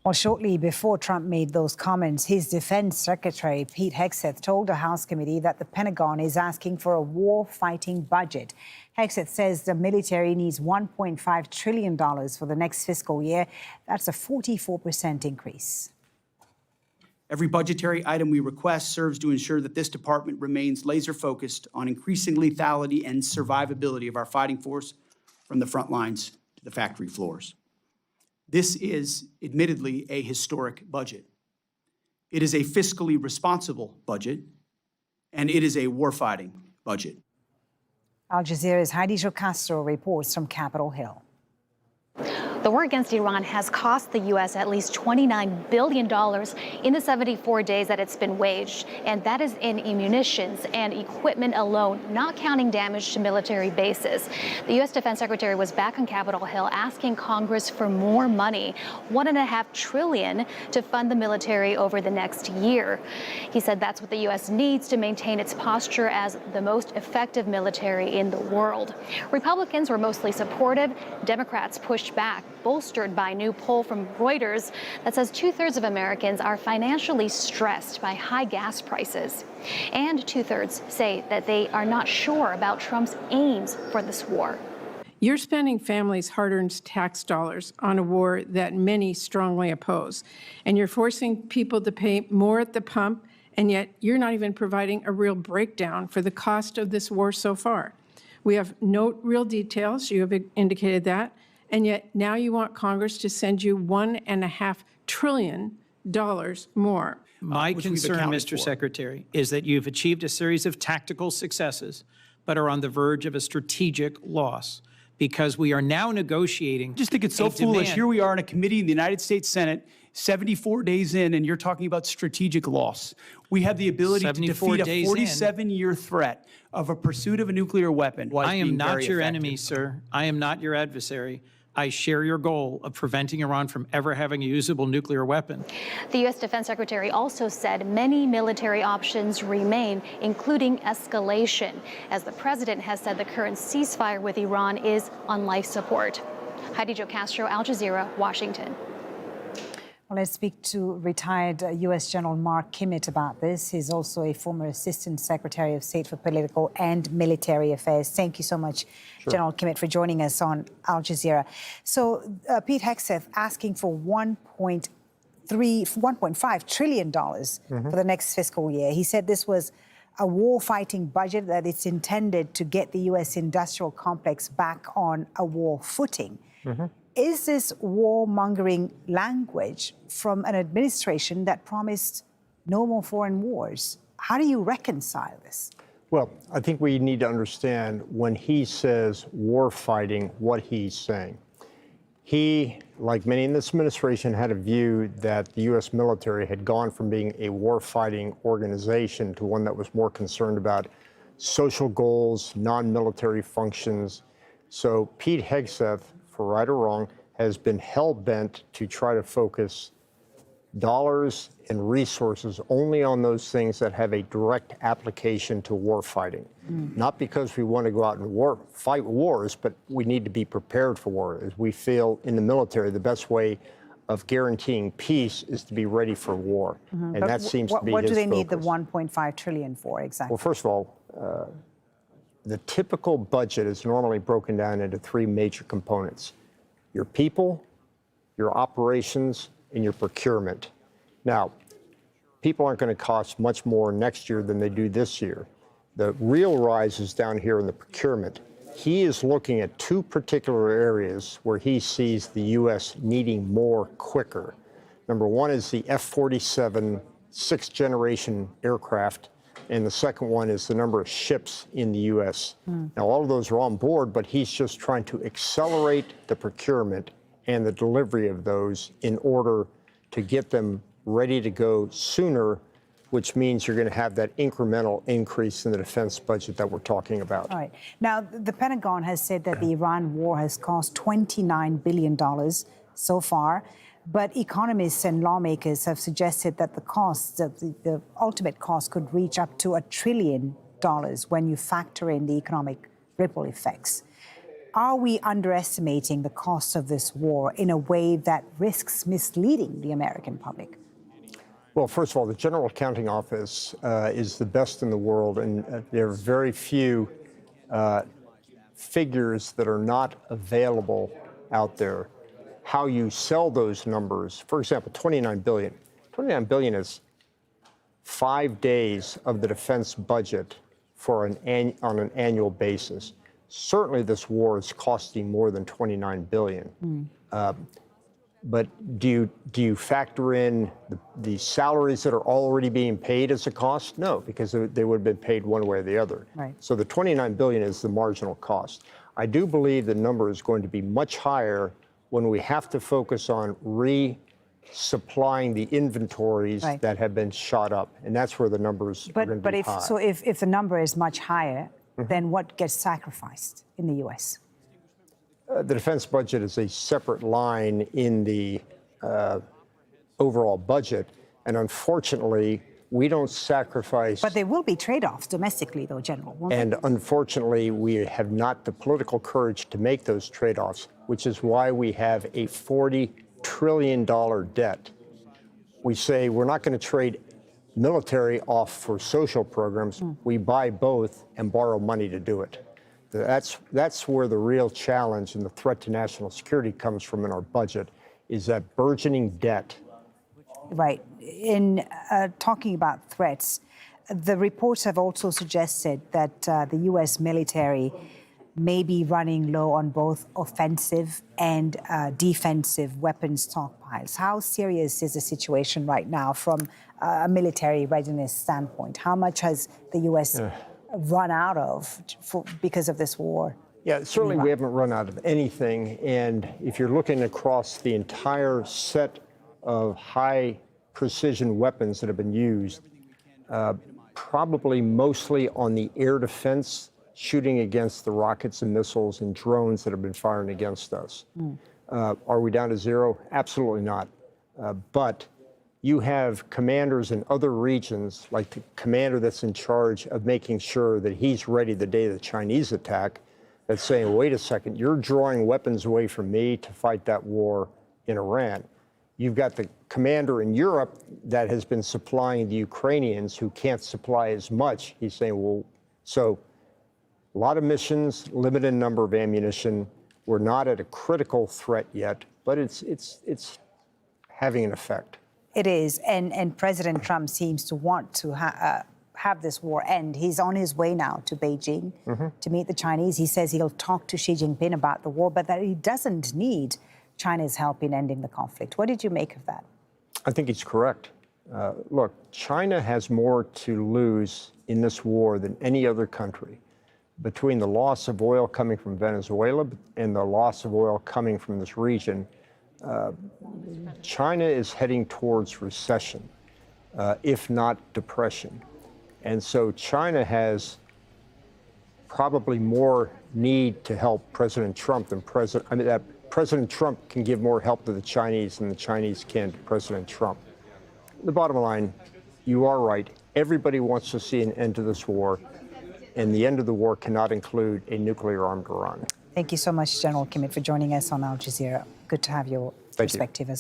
Well, shortly before Trump made those comments, his defense secretary, Pete Hegseth, told a House committee that the Pentagon is asking for a war-fighting budget. Hegseth says the military needs $1.5 trillion for the next fiscal year. That's a 44% increase. Every budgetary item we request serves to ensure that this department remains laser-focused on increasing lethality and survivability of our fighting force from the front lines to the factory floors. This is, admittedly, a historic budget. It is a fiscally responsible budget, and it is a warfighting budget. Al Jazeera's Heidi Jo Castro reports from Capitol Hill. The war against Iran has cost the U.S. at least $29 billion in the 74 days that it's been waged, and that is in munitions and equipment alone, not counting damage to military bases. The U.S. Defense Secretary was back on Capitol Hill asking Congress for more money, $1.5 trillion, to fund the military over the next year. He said that's what the U.S. needs to maintain its posture as the most effective military in the world. Republicans were mostly supportive. Democrats pushed back, bolstered by a new poll from Reuters that says 2/3 of Americans are financially stressed by high gas prices. And 2/3 say that they are not sure about Trump's aims for this war. You're spending families' hard-earned tax dollars on a war that many strongly oppose, and you're forcing people to pay more at the pump, and yet you're not even providing a real breakdown for the cost of this war so far. We have no real details, you have indicated that, and yet now you want Congress to send you $1.5 trillion more. My concern, Mr. Secretary, is that you've achieved a series of tactical successes, but are on the verge of a strategic loss, because we are now negotiating. I just think it's so foolish. Here we are in a committee in the United States Senate, 74 days in, and you're talking about strategic loss. We have the ability to defeat a 47-year threat of a pursuit of a nuclear weapon. I am not your enemy, sir. I am not your adversary. I share your goal of preventing Iran from ever having a usable nuclear weapon. The U.S. Defense Secretary also said many military options remain, including escalation, as the president has said the current ceasefire with Iran is on life support. Heidi Jo Castro, Al Jazeera, Washington. Well, let's speak to retired U.S. General Mark Kimmett about this. He's also a former Assistant Secretary of State for Political and Military Affairs. Thank you so much, General Kimmett, for joining us on Al Jazeera. So Pete Hegseth asking for $1.5 trillion for the next fiscal year. He said this was a war-fighting budget, that it's intended to get the U.S. industrial complex back on a war footing. Is this warmongering language from an administration that promised no more foreign wars? How do you reconcile this? Well, I think we need to understand when he says war fighting, what he's saying. He, like many in this administration, had a view that the U.S. military had gone from being a war-fighting organization to one that was more concerned about social goals, non-military functions. So Pete Hegseth, for right or wrong, has been hell-bent to try to focus dollars and resources only on those things that have a direct application to war fighting. Not because we want to go out and fight wars, but we need to be prepared for war. As we feel in the military, the best way of guaranteeing peace is to be ready for war. And but that seems to be what his do they need the focus. $1.5 trillion for exactly? Well, first of all, the typical budget is normally broken down into three major components: your people, your operations, and your procurement. Now, people aren't going to cost much more next year than they do this year. The real rise is down here in the procurement. He is looking at two particular areas where he sees the U.S. needing more quicker. Number one is the F-47 sixth-generation aircraft, and the second one is the number of ships in the U.S. Now, all of those are on board, but he's just trying to accelerate the procurement and the delivery of those in order to get them ready to go sooner, which means you're going to have that incremental increase in the defense budget that we're talking about. All right. Now, the Pentagon has said that the Iran war has cost $29 billion so far, but economists and lawmakers have suggested that the cost, the ultimate cost, could reach up to $1 trillion when you factor in the economic ripple effects. Are we underestimating the cost of this war in a way that risks misleading the American public? Well, first of all, the General Accounting Office is the best in the world, and there are very few figures that are not available out there. How you sell those numbers, for example, 29 billion. 29 billion is 5 days of the defense budget for on an annual basis. Certainly, this war is costing more than 29 billion. But do you factor in the salaries that are already being paid as a cost? No, because they would have been paid one way or the other. Right. So the 29 billion is the marginal cost. I do believe the number is going to be much higher when we have to focus on resupplying the inventories Right. that have been shot up, and that's where the numbers are going to be high. If the number is much higher, then what gets sacrificed in the U.S.? The defense budget is a separate line in the overall budget, and unfortunately, we don't sacrifice. But there will be trade-offs domestically, though, General, won't there? And unfortunately, we have not the political courage to make those trade-offs, which is why we have a $40 trillion debt. We say we're not going to trade military off for social programs. We buy both and borrow money to do it. That's where the real challenge and the threat to national security comes from in our budget, is that burgeoning debt. Right. In talking about threats, the reports have also suggested that the U.S. military may be running low on both offensive and defensive weapons stockpiles. How serious is the situation right now from a military readiness standpoint? How much has the U.S. run out of because of this war? Yeah, certainly we haven't run out of anything. And if you're looking across the entire set of high precision weapons that have been used, probably mostly on the air defense, shooting against the rockets and missiles and drones that have been firing against us. Are we down to zero? Absolutely not. But you have commanders in other regions, like the commander that's in charge of making sure that he's ready the day of the Chinese attack, that's saying, wait a second, you're drawing weapons away from me to fight that war in Iran. You've got the commander in Europe that has been supplying the Ukrainians who can't supply as much. He's saying, well, so a lot of missions, limited number of ammunition. We're not at a critical threat yet, but it's having an effect. It is, and President Trump seems to want to have this war end. He's on his way now to Beijing to meet the Chinese. He says he'll talk to Xi Jinping about the war, but that he doesn't need China's help in ending the conflict. What did you make of that? I think he's correct. Look, China has more to lose in this war than any other country. Between the loss of oil coming from Venezuela and the loss of oil coming from this region, China is heading towards recession, if not depression. And so China has probably more need to help President Trump than President Trump can give more help to the Chinese than the Chinese can to President Trump. The bottom line, you are right. Everybody wants to see an end to this war, and the end of the war cannot include a nuclear-armed Iran. Thank you so much, General Kimmett, for joining us on Al Jazeera. Good to have your perspective as